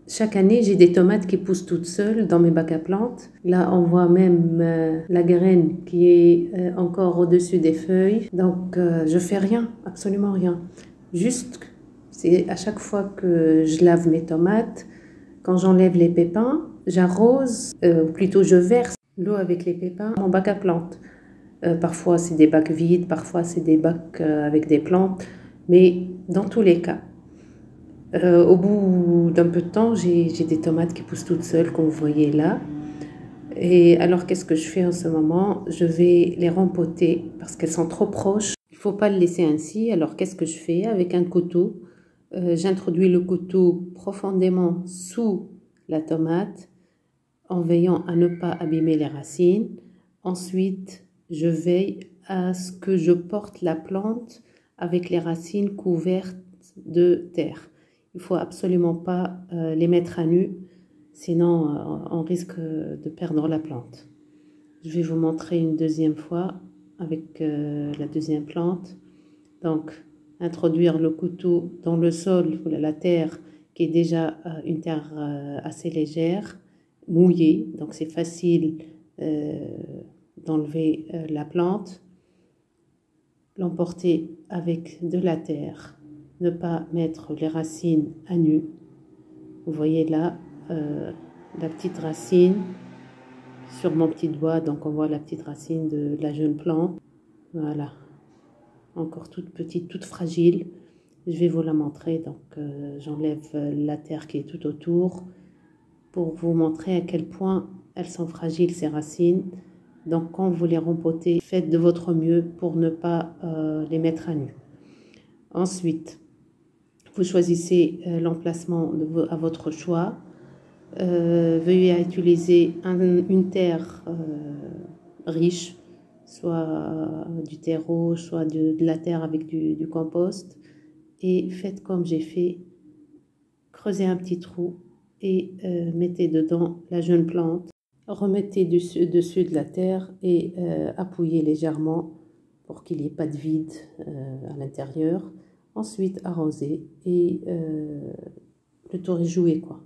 Chaque année, j'ai des tomates qui poussent toutes seules dans mes bacs à plantes. Là, on voit même la graine qui est encore au-dessus des feuilles. Donc, je fais rien, absolument rien. Juste, c'est à chaque fois que je lave mes tomates, quand j'enlève les pépins, j'arrose, ou plutôt je verse l'eau avec les pépins dans mon bac à plantes. Parfois, c'est des bacs vides, parfois, c'est des bacs avec des plantes. Mais dans tous les cas, au bout d'un peu de temps, j'ai des tomates qui poussent toutes seules, comme vous voyez là. Et alors, qu'est-ce que je fais en ce moment? Je vais les rempoter parce qu'elles sont trop proches. Il ne faut pas le laisser ainsi. Alors, qu'est-ce que je fais? Avec un couteau, j'introduis le couteau profondément sous la tomate en veillant à ne pas abîmer les racines. Ensuite, je veille à ce que je porte la plante avec les racines couvertes de terre. Il ne faut absolument pas les mettre à nu, sinon on risque de perdre la plante. Je vais vous montrer une deuxième fois avec la deuxième plante. Donc, introduire le couteau dans le sol, la terre qui est déjà une terre assez légère, mouillée, donc c'est facile d'enlever la plante. L'emporter avec de la terre, ne pas mettre les racines à nu. Vous voyez là la petite racine sur mon petit doigt, donc on voit la petite racine de la jeune plante. Voilà, encore toute petite, toute fragile. Je vais vous la montrer, donc j'enlève la terre qui est tout autour pour vous montrer à quel point elles sont fragiles ces racines. Donc quand vous les rempotez, faites de votre mieux pour ne pas les mettre à nu. Ensuite, vous choisissez l'emplacement à votre choix. Veuillez utiliser une terre riche, soit du terreau, soit de la terre avec du compost. Et faites comme j'ai fait, creusez un petit trou et mettez dedans la jeune plante. Remettez dessus de la terre et appuyez légèrement pour qu'il n'y ait pas de vide à l'intérieur. Ensuite, arrosez et le tour est joué, quoi.